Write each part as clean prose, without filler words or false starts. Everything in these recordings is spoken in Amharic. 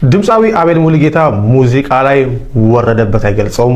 ድምጻዊ አቤል ሙሉጌታ ሙዚቃ ላይ ወረደበት አይገልጸውም።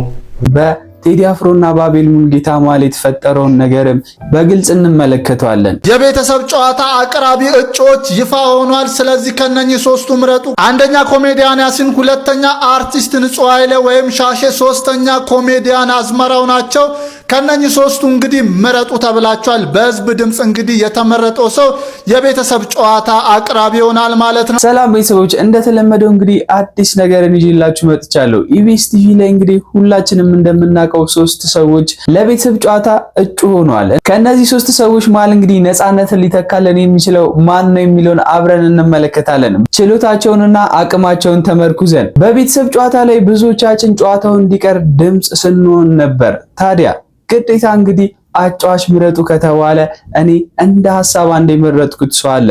በቴዲ አፍሮና በአቤል ሙሉጌታ መሃል የተፈጠረውን ነገርም በግልጽ እንመለከተዋለን። የቤተሰብ ጨዋታ አቅራቢ እጮች ይፋ ሆኗል። ስለዚህ ከነኚህ ሶስቱ ምረጡ። አንደኛ ኮሜዲያን ያሲን፣ ሁለተኛ አርቲስት ንጹህ ኃይሌ ወይም ሻሼ፣ ሶስተኛ ኮሜዲያን አዝመራው ናቸው። ከነኚህ ሶስቱ እንግዲህ ምረጡ ተብላችኋል። በህዝብ ድምጽ እንግዲህ የተመረጠው ሰው የቤተሰብ ጨዋታ አቅራቢ ይሆናል ማለት ነው። ሰላም ቤተሰቦች፣ እንደተለመደው እንግዲህ አዲስ ነገርን ይዤላችሁ መጥቻለሁ። ኢቢኤስ ቲቪ ላይ እንግዲህ ሁላችንም እንደምናውቀው ሶስት ሰዎች ለቤተሰብ ጨዋታ እጩ ሆነዋል። ከነዚህ ሶስት ሰዎች መሃል እንግዲህ ነፃነትን ሊተካልን የሚችለው ማን ነው የሚለውን አብረን እንመለከታለን። ችሎታቸውንና አቅማቸውን ተመርኩዘን በቤተሰብ ጨዋታ ላይ ብዙዎቻችን ጨዋታው እንዲቀር ድምጽ ስንሆን ነበር። ታዲያ ግዴታ እንግዲህ አጫዋች ምረጡ ከተባለ እኔ እንደ ሐሳብ አንድ የመረጥኩት ሰው አለ።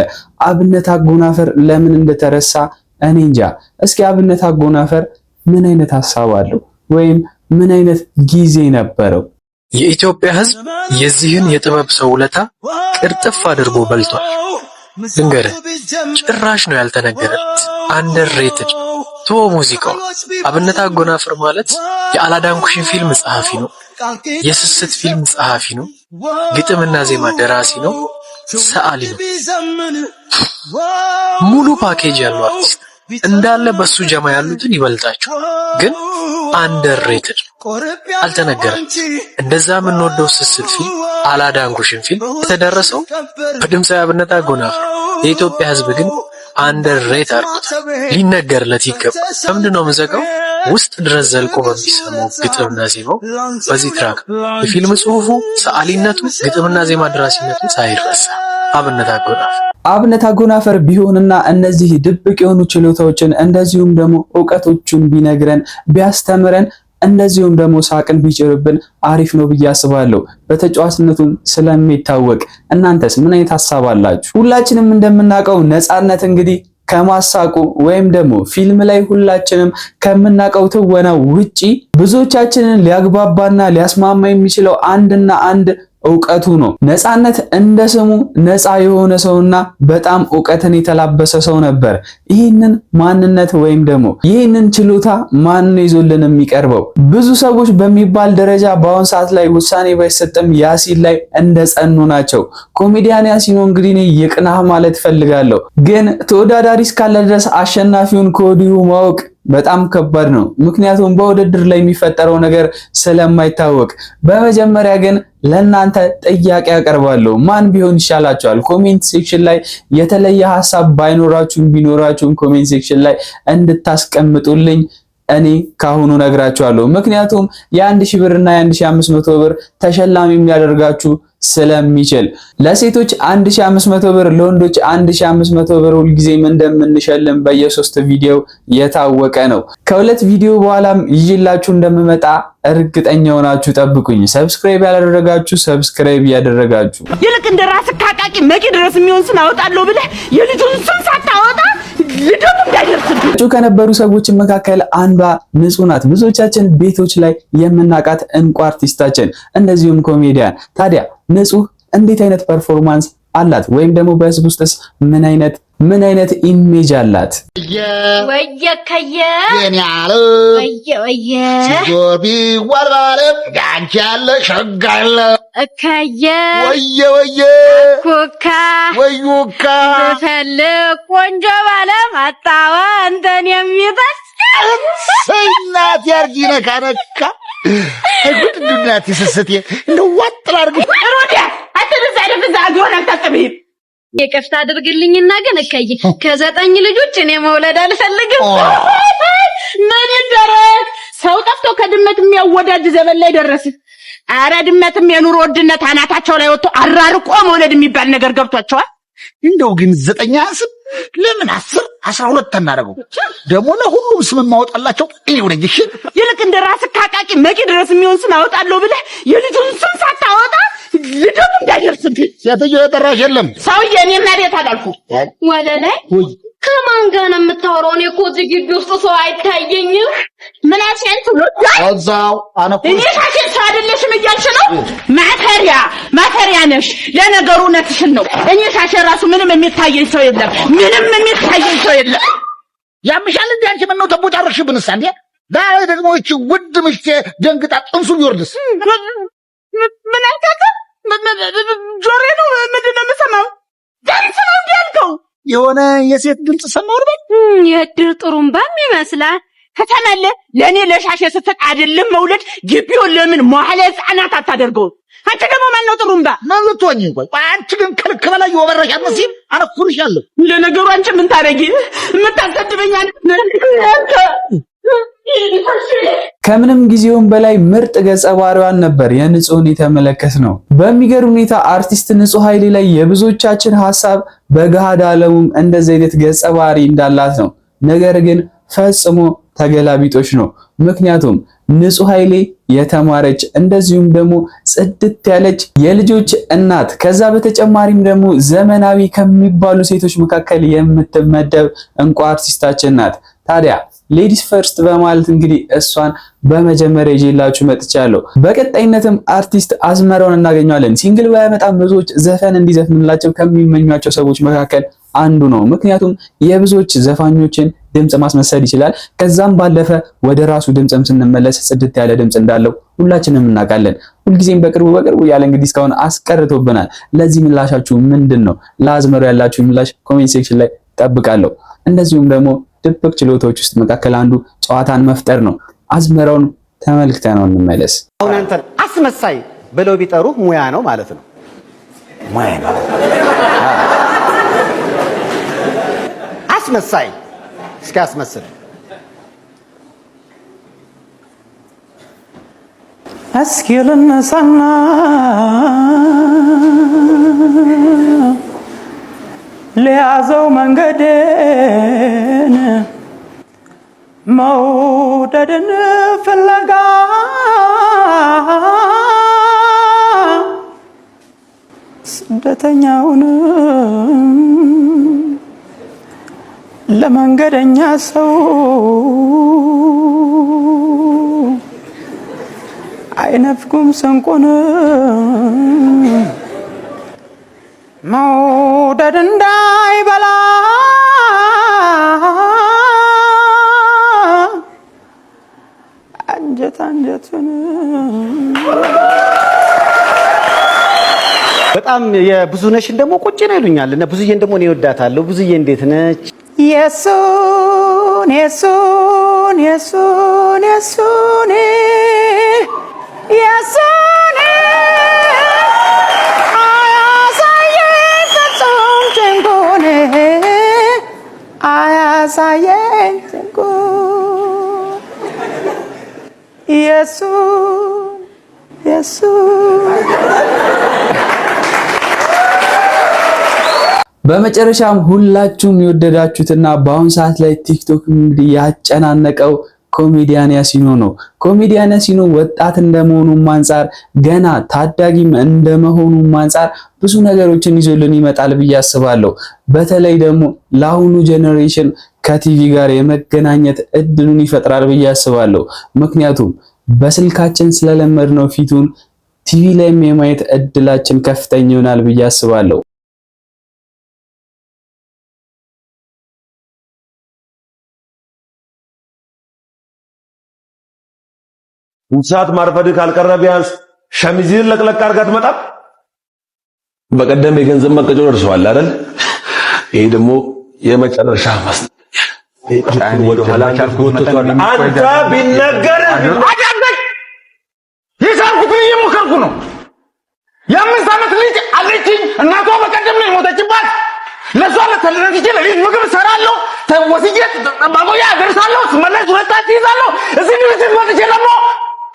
አብነት አጎናፍር ለምን እንደተረሳ እኔ እንጃ። እስኪ አብነት አጎናፍር ምን አይነት ሐሳብ አለው ወይም ምን አይነት ጊዜ ነበረው? የኢትዮጵያ ሕዝብ የዚህን የጥበብ ሰው ውለታ ቅርጥፍ አድርጎ በልቷል። ልንገርህ፣ ጭራሽ ነው ያልተነገረለት። አንደርሬትድ ቶ ሙዚቃው አብነት አጎናፍር ማለት የአላዳንኩሽን ፊልም ጸሐፊ ነው። የስስት ፊልም ጸሐፊ ነው። ግጥምና ዜማ ደራሲ ነው። ሰዓሊ ነው። ሙሉ ፓኬጅ ያለው አርቲስት እንዳለ በሱ ጀማ ያሉትን ይበልጣቸው። ግን አንደርሬትድ አልተነገረም። እንደዛ የምንወደው ስስት ፊልም አላዳንኩሽን ፊልም የተደረሰው በድምፃዊ አብነት አጎናፍር። የኢትዮጵያ ሕዝብ ግን አንደርሬት አድርጎታል። ሊነገርለት ይገባል። ለምንድን ነው የምዘጋው? ውስጥ ድረስ ዘልቆ በሚሰማው ግጥምና ዜማው በዚህ ትራክ የፊልም ጽሑፉ፣ ሰዓሊነቱ፣ ግጥምና ዜማ ደራሲነቱ ሳይረሳ አብነት አጎናፍር ቢሆንና እነዚህ ድብቅ የሆኑ ችሎታዎችን እንደዚሁም ደግሞ ዕውቀቶቹን ቢነግረን ቢያስተምረን እንደዚሁም ደግሞ ሳቅን ቢጭርብን አሪፍ ነው ብዬ አስባለሁ። በተጫዋችነቱም ስለሚታወቅ እናንተስ ምን አይነት ሐሳብ አላችሁ? ሁላችንም እንደምናውቀው ነፃነት እንግዲህ ከማሳቁ ወይም ደግሞ ፊልም ላይ ሁላችንም ከምናውቀው ትወና ውጪ ብዙዎቻችንን ሊያግባባና ሊያስማማ የሚችለው አንድና አንድ ዕውቀቱ ነው። ነፃነት እንደ ስሙ ነፃ የሆነ ሰውና በጣም ዕውቀትን የተላበሰ ሰው ነበር። ይህንን ማንነት ወይም ደግሞ ይህንን ችሎታ ማን ነው ይዞልን የሚቀርበው? ብዙ ሰዎች በሚባል ደረጃ በአሁን ሰዓት ላይ ውሳኔ ባይሰጥም ያሲን ላይ እንደጸኑ ናቸው። ኮሜዲያን ያሲን እንግዲህ እኔ ይቅናህ ማለት ፈልጋለሁ። ግን ተወዳዳሪ እስካለ ድረስ አሸናፊውን ከወዲሁ ማወቅ በጣም ከባድ ነው። ምክንያቱም በውድድር ላይ የሚፈጠረው ነገር ስለማይታወቅ። በመጀመሪያ ግን ለእናንተ ጥያቄ አቀርባለሁ። ማን ቢሆን ይሻላችኋል? ኮሜንት ሴክሽን ላይ የተለየ ሐሳብ ባይኖራችሁም ቢኖራችሁም ኮሜንት ሴክሽን ላይ እንድታስቀምጡልኝ እኔ ካሁኑ ነግራችኋለሁ። ምክንያቱም የ1000 ብር እና የ1500 ብር ተሸላሚ የሚያደርጋችሁ ስለሚችል ለሴቶች 1500 ብር ለወንዶች 1500 ብር ሁልጊዜም እንደምንሸልም በየ3 ቪዲዮ የታወቀ ነው። ከሁለት ቪዲዮ በኋላም ይዤላችሁ እንደምመጣ እርግጠኛ ሆናችሁ ጠብቁኝ። ሰብስክራይብ ያላደረጋችሁ ሰብስክራይብ ያደረጋችሁ ይልቅ እንደራስ ካቃቂ መቂ ድረስ የሚሆን ስም አወጣለሁ ብለህ የልጁን ስም ሳታወጣ ልደቱ እንዳይደርስብህ እጩ ከነበሩ ሰዎች መካከል አንዷ ንጹህ ናት። ብዙዎቻችን ቤቶች ላይ የምናውቃት እንቁ አርቲስታችን እንደዚሁም ኮሜዲያን። ታዲያ ንጹህ እንዴት አይነት ፐርፎርማንስ አላት? ወይም ደግሞ በህዝብ ውስጥስ ምን አይነት ኢሜጅ አላት? ወየከየ የኛለ ወየ ሲጎርቢ ወልባለም ጋንቺ ያለ ሸጋለ እከየ ወየ ኮካ ወዩካ ተፈልቅ ቆንጆ ባለም አጣዋ አንተን የሚበስ ሰይናት ያርጊ ነካነካ እጉድ ዱናት ይሰሰቴ እንደው ወጥራ አርግ ሮዲያ አትደዛ ደብዛ ጆና ተጠብይ የከፍታ አድርግልኝና ግን እከየ ከ9 ልጆች እኔ መውለድ አልፈልግም። ምን ይደረግ? ሰው ጠፍቶ ከድመት የሚያወዳጅ ዘመን ላይ ደረስ። አረ ድመትም የኑሮ ውድነት አናታቸው ላይ ወጥቶ አራርቆ መውለድ የሚባል ነገር ገብቷቸዋል። እንደው ግን 9 አስብ ለምን 10 12 እናደርገው? ደግሞ ለሁሉም ስም ማውጣላቸው እኔ ወደጅሽ ይልቅ እንደራስ ካቃቂ መቂ ድረስ የሚሆን ስም አወጣለሁ ብለህ የልጁን ስም ሳታወጣ ልደቱ እንዳይደርስብህ ሴትዮ የጠራሽ የለም። ሰውዬ እኔና ቤት አላልኩ ወደ ላይ ከማን ጋር ነው የምታወራው? እኔ እኮ እዚህ ግቢ ውስጥ ሰው አይታየኝም። ምን አሽንት ብሎ አዛው አነኩ እኔ ታሽን ሰው አይደለሽም እያልሽ ነው? ማተሪያ ነሽ። ለነገሩ እውነትሽን ነው። እኔ ታሽ ራሱ ምንም የሚታየኝ ሰው የለም። ያምሻል እንዴ አንቺ ምን ነው ተቦጫረሽብንስ እንዴ? ዛሬ ደግሞ እቺ ውድ ምሽቴ ደንግጣ ጥንሱ ይወርድስ ምን አልካከ ጆሬ ነው ምንድን ነው የምሰማው? ድምፅ ነው እንዴ ያልከው? የሆነ የሴት ድምፅ ሰማሁ አይደል? የእድር ጥሩምባም ይመስላል። ከተመለ ለኔ ለሻሽ ስትል አይደለም መውለድ ግቢውን ለምን መዋዕለ ሕፃናት አታደርገው? አንቺ ደግሞ ማን ነው ጥሩምባ? ምን ልትሆኚ? ቆይ አንቺ ግን ከልክ በላይ የወበረሽ አትመስይም። አነኩርሻለሁ። ለነገሩ አንቺ ምን ታረጊ? የምታሰድበኝ ከምንም ጊዜውም በላይ ምርጥ ገጸ ባህሪዋን ነበር የንጹህን የተመለከትነው። በሚገርም ሁኔታ አርቲስት ንጹህ ኃይሌ ላይ የብዙዎቻችን ሐሳብ በገሃድ ዓለሙም እንደዚህ አይነት ገጸ ባህሪ እንዳላት ነው። ነገር ግን ፈጽሞ ተገላቢጦች ነው። ምክንያቱም ንጹህ ኃይሌ የተማረች እንደዚሁም ደግሞ ጽድት ያለች የልጆች እናት ከዛ በተጨማሪም ደግሞ ዘመናዊ ከሚባሉ ሴቶች መካከል የምትመደብ እንቁ አርቲስታችን ናት። ታዲያ ሌዲስ ፈርስት በማለት እንግዲህ እሷን በመጀመሪያ ይዤላችሁ መጥቻለሁ። በቀጣይነትም አርቲስት አዝመራውን እናገኘዋለን። ሲንግል ባያመጣም ብዙዎች ዘፈን እንዲዘፍንላቸው ከሚመኟቸው ሰዎች መካከል አንዱ ነው። ምክንያቱም የብዙዎች ዘፋኞችን ድምጽ ማስመሰል ይችላል። ከዛም ባለፈ ወደ ራሱ ድምጽም ስንመለስ ጽድት ያለ ድምጽ እንዳለው ሁላችንም እናውቃለን። ሁልጊዜም በቅርቡ ያለ እንግዲህ እስካሁን አስቀርቶብናል። ለዚህ ምላሻችሁ ምንድነው? ለአዝመራው ያላችሁ ምላሽ ኮሜንት ሴክሽን ላይ ጠብቃለሁ። እንደዚሁም ደግሞ ድብቅ ችሎታዎች ውስጥ መካከል አንዱ ጨዋታን መፍጠር ነው። አዝመራውን ተመልክተነው እንመለስ። አሁን አንተ አስመሳይ ብለው ቢጠሩ ሙያ ነው ማለት ነው። ሙያ ነው። አስመሳይ እስኪ አስመስል። እስኪ ልነሳና ለያዘው መንገዴን መውደድን ፍለጋ ስደተኛውን ለመንገደኛ ሰው አይነፍኩም ስንቁን መውደድ እንዳይበላ አንጀቱን በጣም የብዙነሽን ደግሞ ቁጭ ነው ይሉኛል እና ብዙዬን ደግሞ እኔ እወዳታለሁ። ብዙዬ እንዴት ነች? የሱን አያሳየኝ ጭንቁ በመጨረሻም ሁላችሁም የወደዳችሁትና በአሁን ሰዓት ላይ ቲክቶክ እንግዲህ ያጨናነቀው ኮሜዲያን ያሲኖ ነው። ኮሜዲያን ያሲኖ ወጣት እንደመሆኑም አንፃር ገና ታዳጊም እንደመሆኑም አንፃር ብዙ ነገሮችን ይዞልን ይመጣል ብዬ አስባለሁ። በተለይ ደግሞ ለአሁኑ ጄኔሬሽን ከቲቪ ጋር የመገናኘት እድሉን ይፈጥራል ብዬ አስባለሁ። ምክንያቱም በስልካችን ስለለመድነው ፊቱን ቲቪ ላይም የማየት እድላችን ከፍተኛ ይሆናል ብዬ አስባለሁ። ሰዓት ማርፈድህ ካልቀረ ቢያንስ ሸሚዝህን ለቅለቅ አድርጋ አትመጣም? በቀደም የገንዘብ መቀጮ ደርሰዋል አይደል? ይሄ ደግሞ የመጨረሻ ማስጠንቀቂያ ወደ ኋላ ቻልኩት። አንተ ቢነገርህ አዳምጠኝ። የቻልኩትን እየሞከርኩ ነው። የአምስት ዓመት ልጅ አለችኝ። እናቷ በቀደም ነው የሞተችባት። ለሷ ለተለነች ለልጅ ምግብ እሰራለሁ፣ ወስጄ ማቆያ አደርሳለሁ፣ ስመለስ ሁለታት ይዛለሁ። እዚህ ድረስ መጥቼ ደግሞ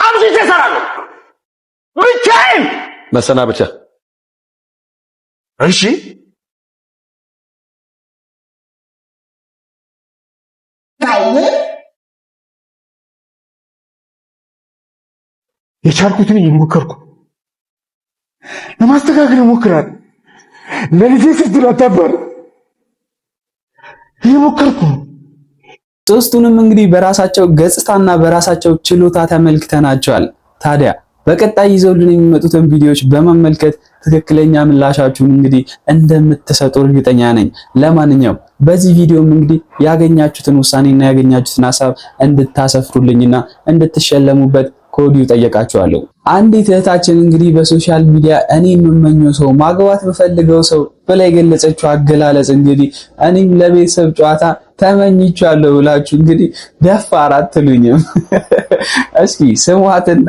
አምሽቼ እሰራለሁ ብቻዬን። መሰናበቻ እሺ የቻልኩትን እየሞከርኩ ለማስተካከል እሞክራለሁ። ለልጄ ስትል አታባር እየሞከርኩ። ሶስቱንም እንግዲህ በራሳቸው ገጽታና በራሳቸው ችሎታ ተመልክተናቸዋል። ታዲያ በቀጣይ ይዘውልን የሚመጡትን ቪዲዮዎች በመመልከት ትክክለኛ ምላሻችሁን እንግዲህ እንደምትሰጡ እርግጠኛ ነኝ። ለማንኛውም በዚህ ቪዲዮም እንግዲህ ያገኛችሁትን ውሳኔና ያገኛችሁትን ሐሳብ እንድታሰፍሩልኝና እንድትሸለሙበት ከወዲሁ ጠየቃችኋለሁ። አንዲት እህታችን እንግዲህ በሶሻል ሚዲያ እኔ የምመኘው ሰው ማግባት በፈልገው ሰው ብላ የገለጸችው አገላለጽ እንግዲህ እኔም ለቤተሰብ ጨዋታ ተመኝቻለሁ ብላችሁ እንግዲህ ደፋር አትሉኝም? እስኪ ስሟትና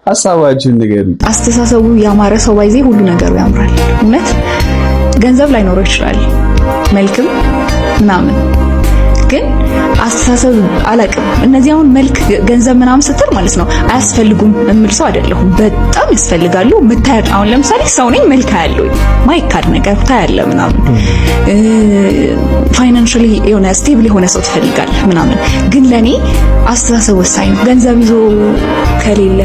ሐሳባችሁን ንገሩኝ። አስተሳሰቡ ያማረ ሰው ባይዜ ሁሉ ነገሩ ያምራል። እውነት ገንዘብ ላይኖረው ይችላል፣ መልክም ምናምን ግን አስተሳሰብ አላቅም። እነዚህ አሁን መልክ ገንዘብ ምናምን ስትል ማለት ነው አያስፈልጉም እምል ሰው አይደለሁም። በጣም ያስፈልጋሉ። ምታያት አሁን ለምሳሌ ሰው ነኝ መልክ ያለው ማይካድ ነገር ታያለ ምናምን ፋይናንሻሊ የሆነ ስቴብል የሆነ ሰው ትፈልጋለህ ምናምን። ግን ለኔ አስተሳሰብ ወሳኝ ነው። ገንዘብ ይዞ ከሌለ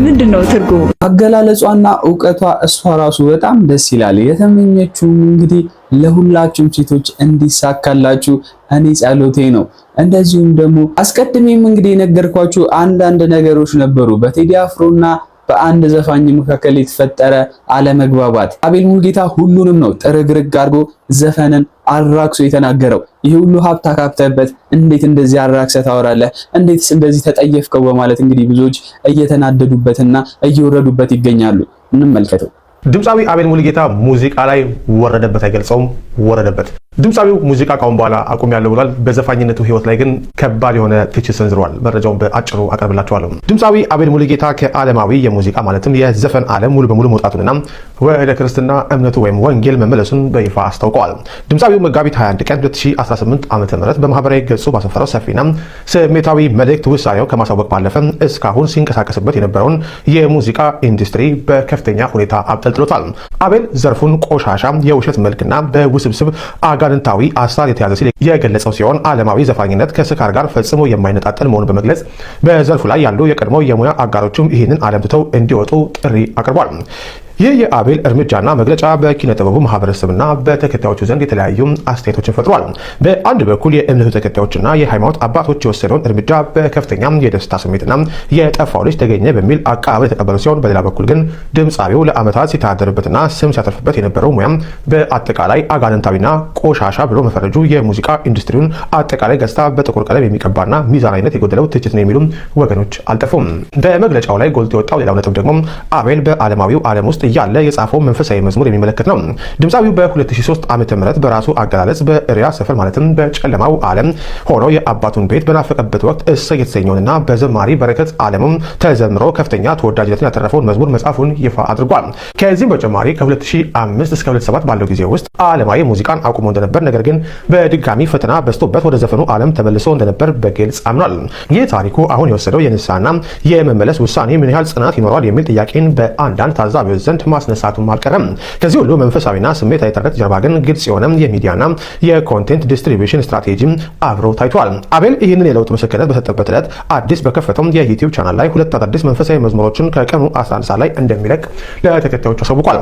ምንድነው ትርጉሙ? አገላለጿና ዕውቀቷ እሷ ራሱ በጣም ደስ ይላል። የተመኘችውም እንግዲህ ለሁላችሁም ሴቶች እንዲሳካላችሁ እኔ ጸሎቴ ነው። እንደዚሁም ደግሞ አስቀድሜም እንግዲህ የነገርኳችሁ አንዳንድ ነገሮች ነበሩ በቴዲ አፍሮና በአንድ ዘፋኝ መካከል የተፈጠረ አለመግባባት። አቤል ሙሉጌታ ሁሉንም ነው ጥርግርግ አድርጎ ዘፈንን አራክሶ የተናገረው። ይሄ ሁሉ ሀብት አካብተበት እንዴት እንደዚህ አራክሰ ታወራለህ? እንዴትስ እንደዚህ ተጠየፍከው? በማለት እንግዲህ ብዙዎች እየተናደዱበትና እየወረዱበት ይገኛሉ። እንመልከተው። ድምፃዊ አቤል ሙሉጌታ ሙዚቃ ላይ ወረደበት አይገልጸውም፣ ወረደበት። ድምፃዊው ሙዚቃ ካሁን በኋላ አቁሜያለሁ ብሏል። በዘፋኝነቱ ህይወት ላይ ግን ከባድ የሆነ ትችት ሰንዝሯል። መረጃውን በአጭሩ አቀርብላችኋለሁ። ድምፃዊ አቤል ሙሉጌታ ከዓለማዊ የሙዚቃ ማለትም የዘፈን ዓለም ሙሉ በሙሉ መውጣቱንና ወደ ክርስትና እምነቱ ወይም ወንጌል መመለሱን በይፋ አስታውቀዋል። ድምፃዊው መጋቢት 21 ቀን 2018 ዓ.ም በማህበራዊ ገጹ ባሰፈረው ሰፊና ስሜታዊ መልእክት ውሳኔው ከማሳወቅ ባለፈ እስካሁን ሲንቀሳቀስበት የነበረውን የሙዚቃ ኢንዱስትሪ በከፍተኛ ሁኔታ አብጠልጥሎታል። አቤል ዘርፉን ቆሻሻ፣ የውሸት መልክና በውስብስብ አጋንንታዊ አሳር የተያዘ ሲል የገለጸው ሲሆን ዓለማዊ ዘፋኝነት ከስካር ጋር ፈጽሞ የማይነጣጠል መሆኑን በመግለጽ በዘርፉ ላይ ያሉ የቀድሞ የሙያ አጋሮችም ይህንን ዓለም ትተው እንዲወጡ ጥሪ አቅርቧል። ይህ የአቤል እርምጃና መግለጫ በኪነ ጥበቡ ማህበረሰብና በተከታዮቹ ዘንድ የተለያዩ አስተያየቶችን ፈጥሯል። በአንድ በኩል የእምነቱ ተከታዮችና የሃይማኖት አባቶች የወሰደውን እርምጃ በከፍተኛ የደስታ ስሜትና የጠፋው ልጅ ተገኘ በሚል አቀባበል የተቀበሉ ሲሆን፣ በሌላ በኩል ግን ድምፃዊው ለዓመታት ሲተዳደርበትና ስም ሲያተርፍበት የነበረው ሙያም በአጠቃላይ አጋንንታዊና ቆሻሻ ብሎ መፈረጁ የሙዚቃ ኢንዱስትሪውን አጠቃላይ ገጽታ በጥቁር ቀለም የሚቀባና ሚዛናዊነት የጎደለው ትችት ነው የሚሉ ወገኖች አልጠፉም። በመግለጫው ላይ ጎልቶ የወጣው ሌላው ነጥብ ደግሞ አቤል በዓለማዊው ዓለም ውስጥ ያለ የጻፈው መንፈሳዊ መዝሙር የሚመለከት ነው። ድምፃዊው በ2003 ዓ.ም በራሱ አገላለጽ በሪያ ሰፈር ማለትም በጨለማው ዓለም ሆኖ የአባቱን ቤት በናፈቀበት ወቅት እሰይ የተሰኘውንና በዘማሪ በረከት ዓለምም ተዘምሮ ከፍተኛ ተወዳጅነትን ያተረፈውን መዝሙር መጻፉን ይፋ አድርጓል። ከዚህም በተጨማሪ ከ2005 እስከ 2007 ባለው ጊዜ ውስጥ ዓለማዊ ሙዚቃን አቁሞ እንደነበር፣ ነገር ግን በድጋሚ ፈተና በዝቶበት ወደ ዘፈኑ ዓለም ተመልሶ እንደነበር በግልጽ አምኗል። ይህ ታሪኩ አሁን የወሰደው የንስሐና የመመለስ ውሳኔ ምን ያህል ጽናት ይኖረዋል የሚል ጥያቄን በአንዳንድ ታዛቢዎች ዘንድ ማስነሳቱም አልቀረም። ከዚህ ሁሉ መንፈሳዊና ስሜታዊ ተረት ጀርባ ግን ግልጽ የሆነ የሚዲያና የኮንቴንት ዲስትሪቢዩሽን ስትራቴጂ አብሮ ታይቷል። አቤል ይህንን የለውጥ ምስክርነት በሰጠበት ዕለት አዲስ በከፈተው የዩቲዩብ ቻናል ላይ 2 አዳዲስ መንፈሳዊ መዝሙሮችን ከቀኑ 11 ሰዓት ላይ እንደሚለቅ ለተከታዮቹ አሳውቋል።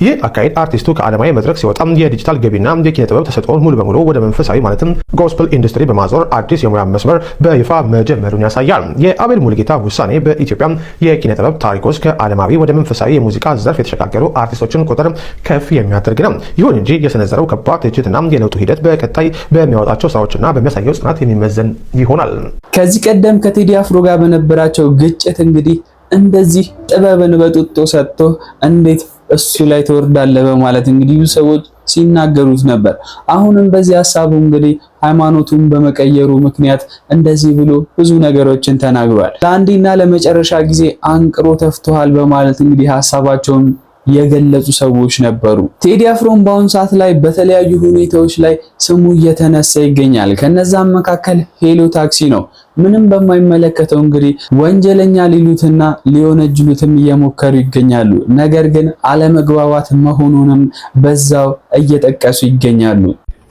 ይህ አካሄድ አርቲስቱ ከዓለማዊ መድረክ ሲወጣ የዲጂታል ገቢና የኪነ ጥበብ ተሰጥኦን ሙሉ በሙሉ ወደ መንፈሳዊ ማለትም ጎስፕል ኢንዱስትሪ በማዞር አዲስ የሙያ መስመር በይፋ መጀመሩን ያሳያል። የአቤል ሙሉጌታ ውሳኔ በኢትዮጵያ የኪነ ጥበብ ታሪክ ውስጥ ከዓለማዊ ወደ መንፈሳዊ የሙዚቃ ዘርፍ የተሸጋገሩ አርቲስቶችን ቁጥር ከፍ የሚያደርግ ነው። ይሁን እንጂ የሰነዘረው ከባድ ትችትና የለውጡ ሂደት በቀጣይ በሚያወጣቸው ስራዎችና በሚያሳየው ጽናት የሚመዘን ይሆናል። ከዚህ ቀደም ከቴዲ አፍሮ ጋር በነበራቸው ግጭት እንግዲህ እንደዚህ ጥበብን በጡጦ ሰጥቶ እንዴት እሱ ላይ ተወርዳለ በማለት እንግዲህ ብዙ ሰዎች ሲናገሩት ነበር። አሁንም በዚህ ሐሳቡ እንግዲህ ሃይማኖቱን በመቀየሩ ምክንያት እንደዚህ ብሎ ብዙ ነገሮችን ተናግሯል። ለአንዴና ለመጨረሻ ጊዜ አንቅሮ ተፍቷል በማለት እንግዲህ ሐሳባቸውን የገለጹ ሰዎች ነበሩ። ቴዲ አፍሮን በአሁኑ ሰዓት ላይ በተለያዩ ሁኔታዎች ላይ ስሙ እየተነሳ ይገኛል። ከነዛም መካከል ሄሎ ታክሲ ነው። ምንም በማይመለከተው እንግዲህ ወንጀለኛ ሊሉትና ሊወነጅሉትም እየሞከሩ ይገኛሉ። ነገር ግን አለመግባባት መሆኑንም በዛው እየጠቀሱ ይገኛሉ።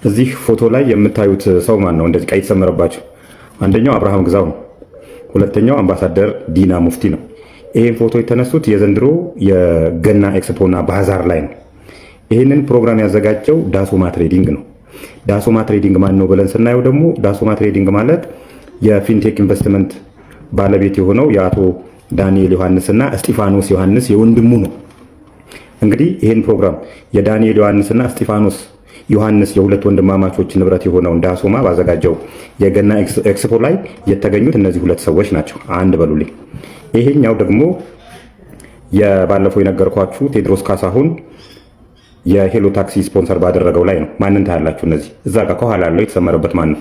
እዚህ ፎቶ ላይ የምታዩት ሰው ማን ነው? እንደዚህ ቀይ የተሰመረባቸው አንደኛው አብርሃም ግዛው ነው። ሁለተኛው አምባሳደር ዲና ሙፍቲ ነው። ይሄን ፎቶ የተነሱት የዘንድሮ የገና ኤክስፖና ባዛር ላይ ነው። ይህንን ፕሮግራም ያዘጋጀው ዳሶማ ትሬዲንግ ነው። ዳሶማ ትሬዲንግ ማን ነው ብለን ስናየው ደግሞ ዳሶማ ትሬዲንግ ማለት የፊንቴክ ኢንቨስትመንት ባለቤት የሆነው የአቶ ዳንኤል ዮሐንስና እስጢፋኖስ ዮሐንስ የወንድሙ ነው። እንግዲህ ይህን ፕሮግራም የዳንኤል ዮሐንስና እስጢፋኖስ ዮሐንስ የሁለት ወንድማማቾች ንብረት የሆነው ዳሶማ ባዘጋጀው የገና ኤክስፖ ላይ የተገኙት እነዚህ ሁለት ሰዎች ናቸው። አንድ በሉልኝ። ይሄኛው ደግሞ የባለፈው የነገርኳችሁ ቴድሮስ ካሳሁን የሄሎ ታክሲ ስፖንሰር ባደረገው ላይ ነው። ማንን ታያላችሁ? እነዚህ እዛ ጋር ከኋላ ያለው የተሰመረበት ማን ነው?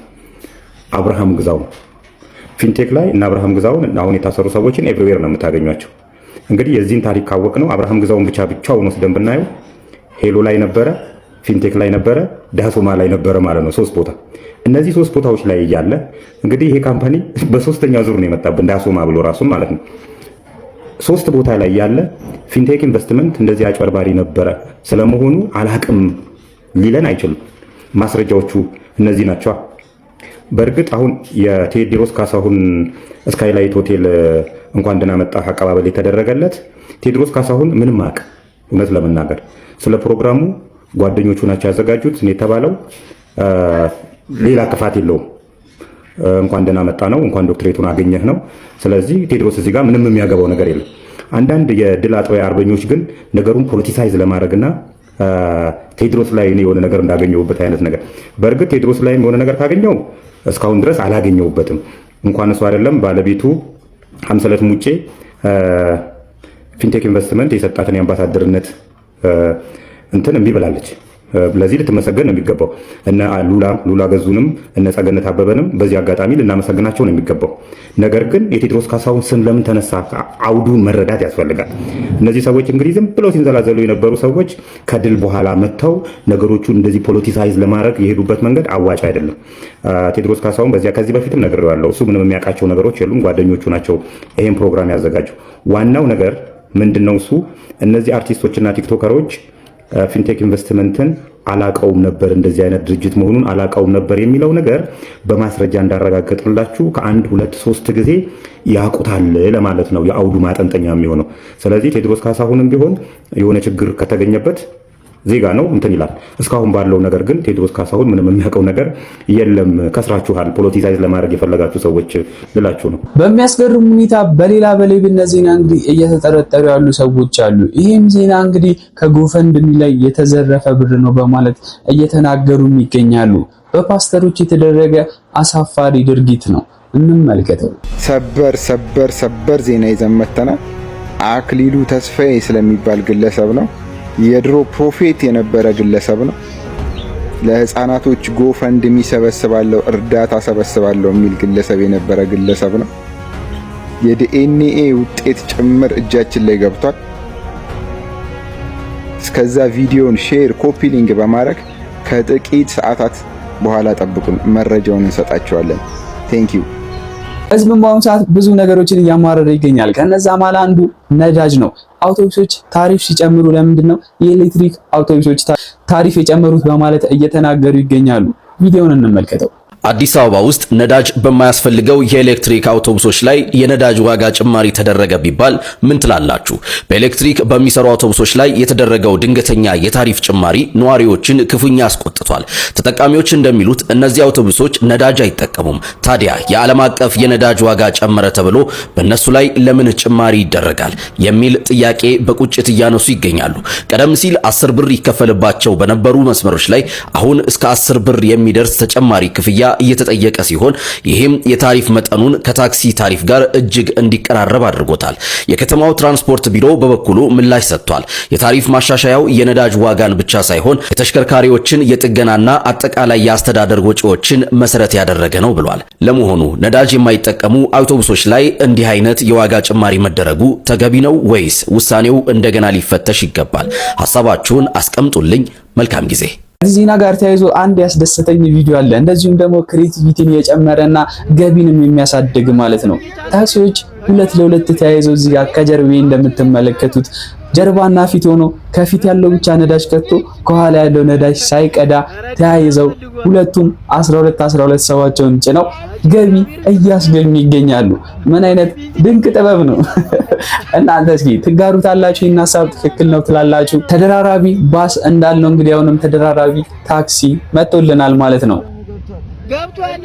አብርሃም ግዛው ነው። ፊንቴክ ላይ እና አብርሃም ግዛውን አሁን የታሰሩ ሰዎችን ኤቭሪዌር ነው የምታገኟቸው። እንግዲህ የዚህን ታሪክ ካወቅ ነው አብርሃም ግዛውን ብቻውን ወስደን ብናየው ሄሎ ላይ ነበረ፣ ፊንቴክ ላይ ነበረ፣ ዳሶማ ላይ ነበረ ማለት ነው። 3 ቦታ። እነዚህ 3 ቦታዎች ላይ እያለ እንግዲህ ይሄ ካምፓኒ በሶስተኛ ዙር ነው የመጣብን ዳሶማ ብሎ ራሱን ማለት ነው። 3 ቦታ ላይ ያለ ፊንቴክ ኢንቨስትመንት እንደዚህ አጭበርባሪ ነበረ ስለመሆኑ አላቅም ሊለን አይችልም። ማስረጃዎቹ እነዚህ ናቸው። በእርግጥ አሁን የቴዎድሮስ ካሳሁን ስካይላይት ሆቴል እንኳን ደህና መጣህ አቀባበል የተደረገለት ቴዎድሮስ ካሳሁን ምንም አቅ እውነት ለመናገር ስለ ፕሮግራሙ ጓደኞቹ ናቸው ያዘጋጁት የተባለው ሌላ ክፋት የለውም። እንኳን ደህና መጣ ነው፣ እንኳን ዶክትሬቱን አገኘህ ነው። ስለዚህ ቴዎድሮስ እዚህ ጋር ምንም የሚያገባው ነገር የለም። አንዳንድ የድል አጥባይ አርበኞች ግን ነገሩን ፖለቲሳይዝ ለማድረግና ቴዎድሮስ ላይ የሆነ ነገር እንዳገኘውበት አይነት ነገር። በእርግጥ ቴዎድሮስ ላይ የሆነ ነገር ካገኘው እስካሁን ድረስ አላገኘውበትም። እንኳን እሱ አይደለም ባለቤቱ ሀምሰለት ሙጬ ፊንቴክ ኢንቨስትመንት የሰጣትን የአምባሳደርነት እንትን እምቢ ብላለች። ለዚህ ልትመሰገን ነው የሚገባው። እነ ሉላ ገዙንም እነ ጸገነት አበበንም በዚህ አጋጣሚ ልናመሰግናቸው ነው የሚገባው። ነገር ግን የቴዎድሮስ ካሳሁን ስም ለምን ተነሳ? አውዱን መረዳት ያስፈልጋል። እነዚህ ሰዎች እንግዲህ ዝም ብለው ሲንዘላዘሉ የነበሩ ሰዎች ከድል በኋላ መጥተው ነገሮቹን እንደዚህ ፖለቲሳይዝ ለማድረግ የሄዱበት መንገድ አዋጭ አይደለም። ቴዎድሮስ ካሳሁን ከዚህ በፊትም ነግሬዋለሁ። እሱ ምንም የሚያውቃቸው ነገሮች የሉም። ጓደኞቹ ናቸው ይሄን ፕሮግራም ያዘጋጁ። ዋናው ነገር ምንድነው? እሱ እነዚህ አርቲስቶችና ቲክቶከሮች ፊንቴክ ኢንቨስትመንትን አላቀውም ነበር፣ እንደዚህ አይነት ድርጅት መሆኑን አላቀውም ነበር የሚለው ነገር በማስረጃ እንዳረጋገጥላችሁ ከ1 2 3 ጊዜ ያቁታል ለማለት ነው የአውዱ ማጠንጠኛ የሚሆነው። ስለዚህ ቴዎድሮስ ካሳሁንም ቢሆን የሆነ ችግር ከተገኘበት ዜጋ ነው እንትን ይላል። እስካሁን ባለው ነገር ግን ቴዎድሮስ ካሳሁን ምንም የሚያውቀው ነገር የለም። ከስራችኋል፣ ፖለቲሳይዝ ለማድረግ የፈለጋችሁ ሰዎች ልላችሁ ነው። በሚያስገርም ሁኔታ በሌላ በሌብነት ዜና እንግዲህ እየተጠረጠሩ ያሉ ሰዎች አሉ። ይህም ዜና እንግዲህ ከጎፈንድሚ ላይ የተዘረፈ ብር ነው በማለት እየተናገሩ ይገኛሉ። በፓስተሮች የተደረገ አሳፋሪ ድርጊት ነው። እንመልከተው። ሰበር ዜና ይዘን መጥተናል። አክሊሉ ተስፋዬ ስለሚባል ግለሰብ ነው። የድሮ ፕሮፌት የነበረ ግለሰብ ነው። ለህፃናቶች ጎፈንድሚ ሰበስባለሁ፣ እርዳታ ሰበስባለሁ የሚል ግለሰብ የነበረ ግለሰብ ነው። የዲኤንኤ ውጤት ጭምር እጃችን ላይ ገብቷል። እስከዛ ቪዲዮን ሼር፣ ኮፒ ሊንክ በማድረግ ከጥቂት ሰዓታት በኋላ ጠብቁን፣ መረጃውን እንሰጣቸዋለን። ቴንክ ዩ። ህዝብ በአሁኑ ሰዓት ብዙ ነገሮችን እያማረረ ይገኛል። ከነዛ ማለ አንዱ ነዳጅ ነው። አውቶቡሶች ታሪፍ ሲጨምሩ ለምንድን ነው የኤሌክትሪክ አውቶቡሶች ታሪፍ የጨመሩት በማለት እየተናገሩ ይገኛሉ። ቪዲዮውን እንመልከተው። አዲስ አበባ ውስጥ ነዳጅ በማያስፈልገው የኤሌክትሪክ አውቶቡሶች ላይ የነዳጅ ዋጋ ጭማሪ ተደረገ ቢባል ምን ትላላችሁ? በኤሌክትሪክ በሚሰሩ አውቶቡሶች ላይ የተደረገው ድንገተኛ የታሪፍ ጭማሪ ነዋሪዎችን ክፉኛ አስቆጥቷል። ተጠቃሚዎች እንደሚሉት እነዚህ አውቶቡሶች ነዳጅ አይጠቀሙም። ታዲያ የዓለም አቀፍ የነዳጅ ዋጋ ጨመረ ተብሎ በእነሱ ላይ ለምን ጭማሪ ይደረጋል የሚል ጥያቄ በቁጭት እያነሱ ይገኛሉ። ቀደም ሲል 10 ብር ይከፈልባቸው በነበሩ መስመሮች ላይ አሁን እስከ 10 ብር የሚደርስ ተጨማሪ ክፍያ እየተጠየቀ ሲሆን ይህም የታሪፍ መጠኑን ከታክሲ ታሪፍ ጋር እጅግ እንዲቀራረብ አድርጎታል። የከተማው ትራንስፖርት ቢሮ በበኩሉ ምላሽ ሰጥቷል። የታሪፍ ማሻሻያው የነዳጅ ዋጋን ብቻ ሳይሆን የተሽከርካሪዎችን የጥገናና አጠቃላይ የአስተዳደር ወጪዎችን መሰረት ያደረገ ነው ብሏል። ለመሆኑ ነዳጅ የማይጠቀሙ አውቶቡሶች ላይ እንዲህ አይነት የዋጋ ጭማሪ መደረጉ ተገቢ ነው ወይስ ውሳኔው እንደገና ሊፈተሽ ይገባል? ሐሳባችሁን አስቀምጡልኝ። መልካም ጊዜ። ከዚህ ዜና ጋር ተያይዞ አንድ ያስደሰተኝ ቪዲዮ አለ። እንደዚሁም ደግሞ ክሬቲቪቲን የጨመረና ገቢንም የሚያሳድግ ማለት ነው። ታክሲዎች 2 ለ2 ተያይዘው እዚህ ጋር ከጀርባዬ እንደምትመለከቱት ጀርባና ፊት ሆኖ ከፊት ያለው ብቻ ነዳጅ ከቶ ከኋላ ያለው ነዳጅ ሳይቀዳ ተያይዘው ሁለቱም 12 ሰዋቸውን ጭነው ገቢ እያስገኙ ይገኛሉ። ምን አይነት ድንቅ ጥበብ ነው! እናንተ እስኪ ትጋሩታላችሁ? ይህን ሀሳብ ትክክል ነው ትላላችሁ? ተደራራቢ ባስ እንዳልነው እንግዲህ አሁንም ተደራራቢ ታክሲ መጥቶልናል ማለት ነው። ገብቷል።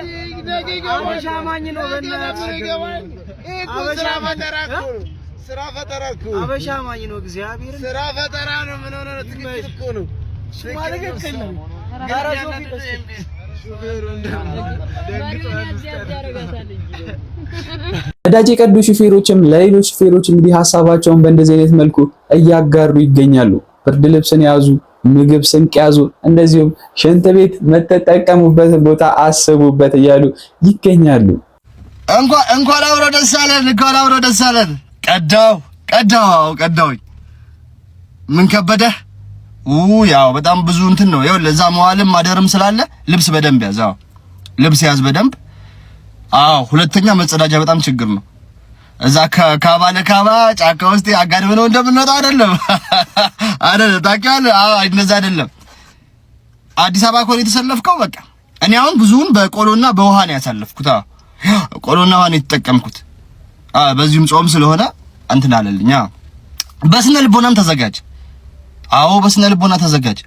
አበሻ ማኝ ነው። በእናትህ ስራ ፈጠራ እኮ አበሻ ማኝ ነው። እግዚአብሔር ስራ ፈጠራ ነው። ምን ሆነ ነው? ትክክል እኮ ነው። ትክክል ነው። ነዳጅ የቀዱ ሹፌሮችም ለሌሎች ሹፌሮች እንግዲህ ሀሳባቸውን በእንደዚህ አይነት መልኩ እያጋሩ ይገኛሉ። ብርድ ልብስን ያዙ፣ ምግብ ስንቅ ያዙ፣ እንደዚሁም ሽንት ቤት መተጠቀሙበት ቦታ አስቡበት እያሉ ይገኛሉ። እንኳን አብሮ ደስ አለን። ቀዳው ምን ከበደህ? ያው በጣም ብዙ እንትን ነው። ይኸውልህ እዛ መዋልም ማደርም ስላለ ልብስ በደንብ ያዝ። ልብስ ያዝ በደንብ። ሁለተኛ መጸዳጃ በጣም ችግር ነው። እዛ ካባ ጫካ ውስጥ አጋድም ነው እንደምንወጣው አይደለም። ታውቂያለህ? እንደዛ አይደለም። አዲስ አበባ እኮ የተሰለፍከው። በቃ እኔ አሁን ብዙውን በቆሎና በውሃ ነው ያሳለፍኩት። ቆሎና ውሃ ነው የተጠቀምኩት። በዚህም ጾም ስለሆነ እንትን አለልኝ። በስነ ልቦናም ተዘጋጅ። በስነ ልቦና ተዘጋጅ።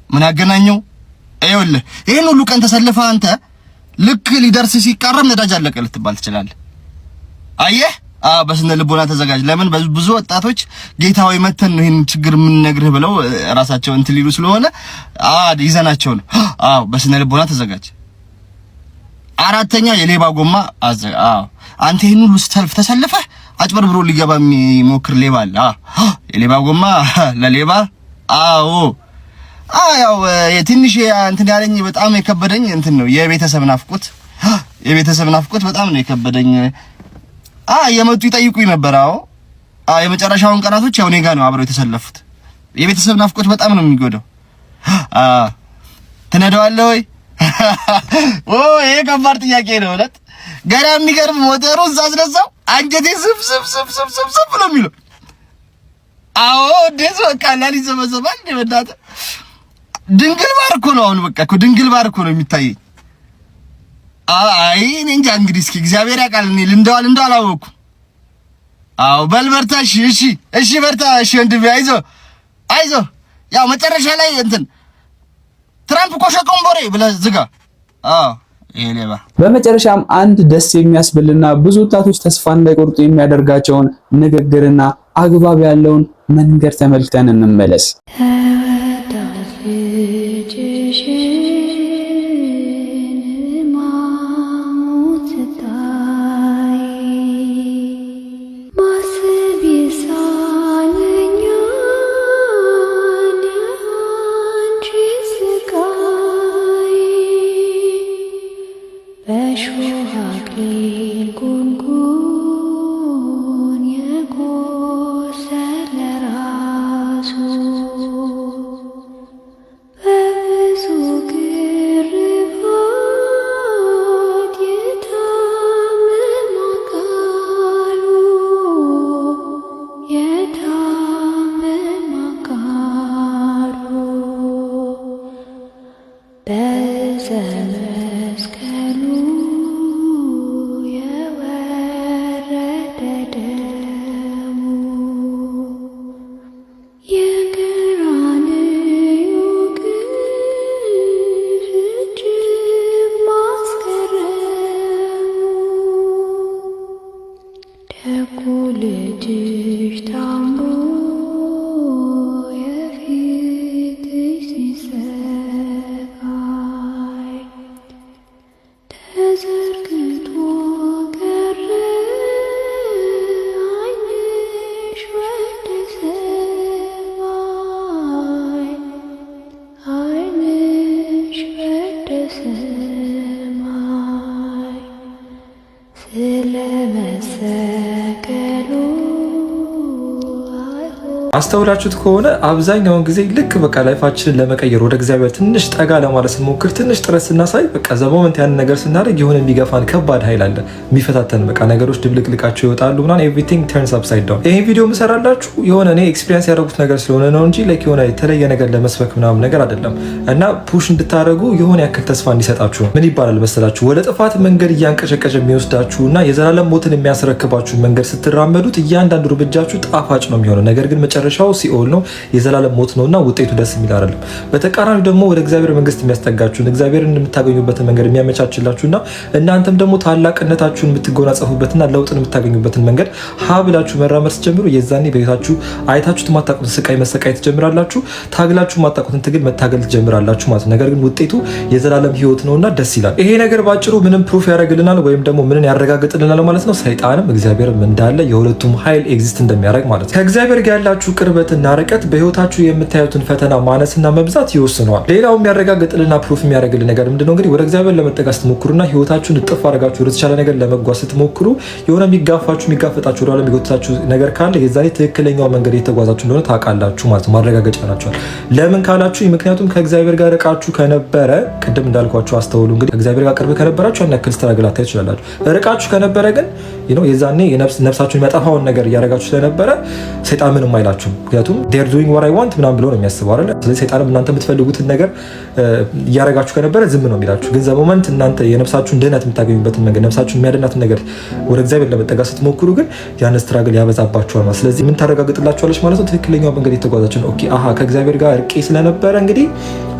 ምን አገናኘው? ይኸውልህ ይሄን ሁሉ ቀን ተሰልፈህ አንተ ልክ ሊደርስ ሲቃረብ ነዳጅ አለቀ ልትባል ትችላለህ። አየህ? በስነ ልቦና ተዘጋጅ። ለምን ብዙ ወጣቶች ጌታ ሆይ መተን ነው ይሄን ችግር የምንነግርህ ብለው ራሳቸው እንትን ሊሉ ስለሆነ ይዘናቸው ነው። በስነ ልቦና ተዘጋጅ። አራተኛ የሌባ ጎማ አንተ ይሄን ሁሉ ሰልፍ ተሰልፈህ አጭበርብሮ ሊገባ የሚሞክር ሌባ አለ። የሌባ ጎማ ለሌባ ያው ትንሽ እንትን ያለኝ በጣም የከበደኝ እንትን ነው የቤተሰብ ናፍቆት በጣም ነው የከበደኝ። የመጡ ይጠይቁኝ ነበር። የመጨረሻውን ቀናቶች ያው እኔ ጋር ነው አብረው የተሰለፉት። የቤተሰብ ናፍቆት በጣም ነው የሚጎዳው። ትነዳዋለህ ወይ? ይሄ ከባድ ጥያቄ ነው እውነት። ገና የሚገርም ሞተሩ ሳስነሳው አንጀቴ ስብ ነው የሚለው። ደስ በቃ ላሊ ዘመዘባል እንደበዳተ ድንግል ባር እኮ ነው። አሁን በቃ እኮ ድንግል ባር እኮ ነው የሚታየኝ። እኔ እንጃ እንግዲህ እስኪ እግዚአብሔር ያውቃል። እኔ ልንዳው አላወኩም። በልበርታ። እሺ በርታ። እሺ ወንድሜ አይዞህ። ያው መጨረሻ ላይ እንትን ትራምፕ ኮሸቆምቦሬ ብለህ ዝጋ። ሌባ። በመጨረሻም አንድ ደስ የሚያስብልና ብዙ ወጣቶች ተስፋ እንዳይቆርጡ የሚያደርጋቸውን ንግግርና አግባብ ያለውን መንገድ ተመልክተን እንመለስ። አስተውላችሁት ከሆነ አብዛኛውን ጊዜ ልክ በቃ ላይፋችንን ለመቀየር ወደ እግዚአብሔር ትንሽ ጠጋ ለማለት ስንሞክር ትንሽ ጥረት ስናሳይ በቃ ዘሞመንት ያንን ነገር ስናደርግ የሆነ የሚገፋን ከባድ ኃይል አለ የሚፈታተን በቃ ነገሮች ድብልቅልቃቸው ይወጣሉ ምናምን ኤቭሪቲንግ ተርንስ አፕሳይድ ዳውን። ይሄን ቪዲዮ የምሰራላችሁ የሆነ እኔ ኤክስፒሪየንስ ያደረጉት ነገር ስለሆነ ነው እንጂ ላይክ የሆነ የተለየ ነገር ለመስበክ ምናምን ነገር አይደለም። እና ፑሽ እንድታደርጉ የሆነ ያክል ተስፋ እንዲሰጣችሁ ነው። ምን ይባላል መሰላችሁ ወደ ጥፋት መንገድ እያንቀጨቀጨ የሚወስዳችሁና የዘላለም ሞትን የሚያስረክባችሁ መንገድ ስትራመዱት እያንዳንዱ እርምጃችሁ ጣፋጭ ነው የሚሆነው ነገር ግን መጨረሻው ሲኦል ነው፣ የዘላለም ሞት ነውና ውጤቱ ደስ የሚል አይደለም። በተቃራኒ ደግሞ ወደ እግዚአብሔር መንግስት የሚያስጠጋችሁን እግዚአብሔርን የምታገኙበትን መንገድ የሚያመቻችላችሁና እናንተም ደግሞ ታላቅነታችሁን የምትጎናጸፉበትና ለውጥን የምታገኙበትን መንገድ ሀ ብላችሁ መራመድ ስትጀምሩ የዛኔ በቤታችሁ አይታችሁት የማታውቁትን ስቃይ መሰቃየት ትጀምራላችሁ። ታግላችሁ የማታውቁትን ትግል መታገል ትጀምራላችሁ ማለት ነው። ነገር ግን ውጤቱ የዘላለም ህይወት ነውና ደስ ይላል። ይሄ ነገር ባጭሩ ምንም ፕሩፍ ያደርግልናል ወይም ደግሞ ምንን ያረጋግጥልናል ማለት ነው። ሰይጣንም እግዚአብሔርም እንዳለ የሁለቱም ኃይል ኤግዚስት እንደሚያደርግ ማለት ነው። ከእግዚአብሔር ጋር ያላችሁ ቅርበትና ርቀት በህይወታችሁ የምታዩትን ፈተና ማነስና መብዛት ይወስነዋል። ሌላው የሚያረጋግጥልና ፕሩፍ የሚያደርግልን ነገር ምንድነው? እንግዲህ ወደ እግዚአብሔር ለመጠጋት ስትሞክሩና ህይወታችሁን እጥፍ አድርጋችሁ ወደ ተሻለ ነገር ለመጓዝ ስትሞክሩ የሆነ የሚጋፋችሁ ወደ ኋላ የሚጎትታችሁ ነገር ካለ የዛኔ ትክክለኛው መንገድ የተጓዛችሁ እንደሆነ ታውቃላችሁ ማለት ነው። ማረጋገጫ ናቸዋል። ለምን ካላችሁ ምክንያቱም ከእግዚአብሔር ጋር ርቃችሁ ከነበረ ቅድም እንዳልኳችሁ አስተውሉ። እንግዲህ ከእግዚአብሔር ጋር ቅርብ ከነበራችሁ ያን ያክል ስትራግል አታዩ ትችላላችሁ። ርቃችሁ ከነበረ ግን የዛኔ ነፍሳችሁን የሚያጠፋውን ነገር እያደረጋችሁ ስለነበረ ሰይጣን ምንም አይላችሁም። ምክንያቱም they're doing what I want ምናምን ብሎ ነው የሚያስበው አይደል? ስለዚህ ሰይጣንም እናንተ የምትፈልጉትን ነገር እያደረጋችሁ ከነበረ ዝም ነው የሚላችሁ። ግን ዘሞመንት እናንተ የነፍሳችሁን ድህነት የምታገኙበትን መንገድ ነፍሳችሁን የሚያድናትን ነገር ወደ እግዚአብሔር ለመጠጋት ስትሞክሩ ግን ያን ስትራግል ያበዛባችኋል ማለት። ስለዚህ ምን ታረጋግጥላችኋለች ማለት ነው? ትክክለኛው መንገድ የተጓዛችሁ ነው። ኦኬ አሃ ከእግዚአብሔር ጋር እርቄ ስለነበረ እንግዲህ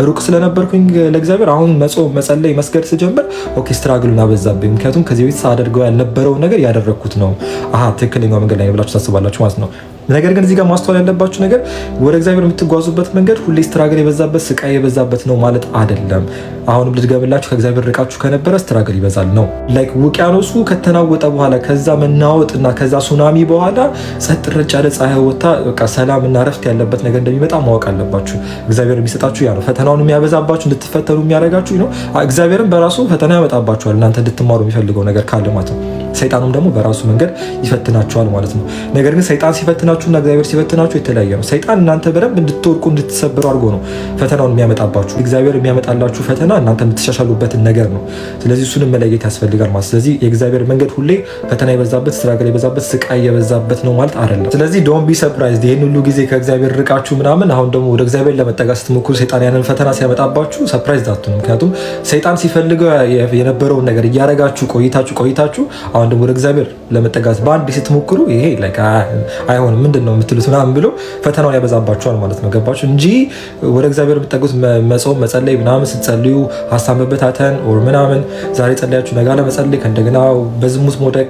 ሩቅ ስለነበርኩኝ ለእግዚአብሔር አሁን መጾም፣ መጸለይ፣ መስገድ ስጀምር ኦኬ ስትራግሉን አበዛብኝ። ምክንያቱም ከዚህ በፊት ሳደርገው ያልነበረውን ነገር ያደረኩት ነው። አሃ ትክክለኛው መንገድ ላይ ብላችሁ ታስባላችሁ ማለት ነው። ነገር ግን እዚህ ጋር ማስተዋል ያለባችሁ ነገር ወደ እግዚአብሔር የምትጓዙበት መንገድ ሁሌ ስትራግል የበዛበት ስቃይ የበዛበት ነው ማለት አይደለም። አሁንም ልድገምላችሁ፣ ከእግዚአብሔር ርቃችሁ ከነበረ ስትራግል ይበዛል ነው። ላይክ ውቅያኖሱ ከተናወጠ በኋላ ከዛ መናወጥና ከዛ ሱናሚ በኋላ ጸጥ ረጭ ያለ ፀሐይ ወጣ በቃ ሰላምና ረፍት ያለበት ነገር እንደሚመጣ ማወቅ አለባችሁ። እግዚአብሔር የሚሰጣችሁ ያ ነው። ፈተናውን የሚያበዛባችሁ እንድትፈተኑ የሚያደርጋችሁ ነው። እግዚአብሔርም በራሱ ፈተና ያመጣባችኋል እናንተ እንድትማሩ የሚፈልገው ነገር ካለ ማለት ነው። ሰይጣኑም ደግሞ በራሱ መንገድ ይፈትናችኋል ማለት ነው። ነገር ግን ሰይጣን ሲፈትናችሁና እግዚአብሔር ሲፈትናችሁ የተለያየ ነው። ሰይጣን እናንተ በደንብ እንድትወርቁ እንድትሰበሩ አድርጎ ነው ፈተናውን የሚያመጣባችሁ። እግዚአብሔር የሚያመጣላችሁ ፈተና እናንተ የምትሻሻሉበትን ነገር ነው። ስለዚህ እሱንም መለየት ያስፈልጋል ማለት። ስለዚህ የእግዚአብሔር መንገድ ሁሌ ፈተና የበዛበት ስትራግል የበዛበት ስቃይ የበዛበት ነው ማለት አይደለም። ስለዚህ ዶንት ቢ ሰርፕራይዝድ ይሄን ሁሉ ጊዜ ከእግዚአብሔር ርቃችሁ ምናምን አሁን ደግሞ ወደ እግዚአብሔር ለመጠጋት ስትሞክሩ ሰይጣን ያንን ፈተና ሲያመጣባችሁ ሰርፕራይዝድ አትሁኑ። ምክንያቱም ሰይጣን ሲፈልገው የነበረውን ነገር እያረጋችሁ ቆይታችሁ አሁን ደግሞ ወደ እግዚአብሔር ለመጠጋት በአንድ ስትሞክሩ ይሄ ላይክ አይሆንም ምንድነው የምትሉት ምናምን ብሎ ፈተናውን ያበዛባችኋል ማለት ነው። ገባችሁ? እንጂ ወደ እግዚአብሔር የምትጠጉት መጾም፣ መጸለይ ምናምን ስትጸልዩ ሀሳብ መበታተን ኦር ምናምን ዛሬ ጸለያችሁ ነገ ለመጸለይ ከእንደገና በዝሙት መውደቅ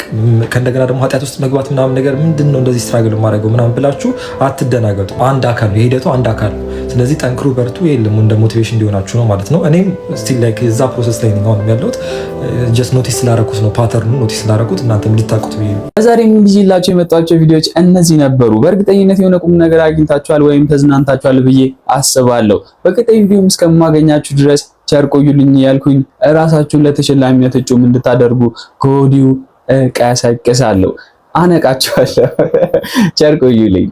ከእንደገና ደግሞ ኃጢአት ውስጥ መግባት ምናምን ነገር ምንድነው እንደዚህ ስትራግል ማድረገው ምናምን ብላችሁ አትደናገጡ። አንድ አካል ነው የሂደቱ አንድ አካል ነው። ስለዚህ ጠንክሩ፣ በርቱ። የለም እንደ ሞቲቬሽን እንዲሆናችሁ ነው ማለት ነው። እኔም ስቲል ላይክ እዛ ፕሮሰስ ላይ ነው ያለሁት። ጀስት ኖቲስ ስላደረኩት ነው ፓተርኑ ኖቲስ ስላደረኩት እናንተም እንድታውቁት ብዬ ነው። በዛሬ ይዤላችሁ የመጣቸው ቪዲዮዎች እነዚህ ነበሩ። በእርግጠኝነት የሆነ ቁም ነገር አግኝታችኋል ወይም ተዝናንታችኋል ብዬ አስባለሁ። በቀጣይ ቪዲዮም እስከማገኛችሁ ድረስ ቸር ቆዩልኝ ያልኩኝ ራሳችሁን ለተሸላሚነት እጩም እንድታደርጉ ከወዲሁ ቀሰቅሳለሁ፣ አነቃችኋለሁ። ቸር ቆዩልኝ።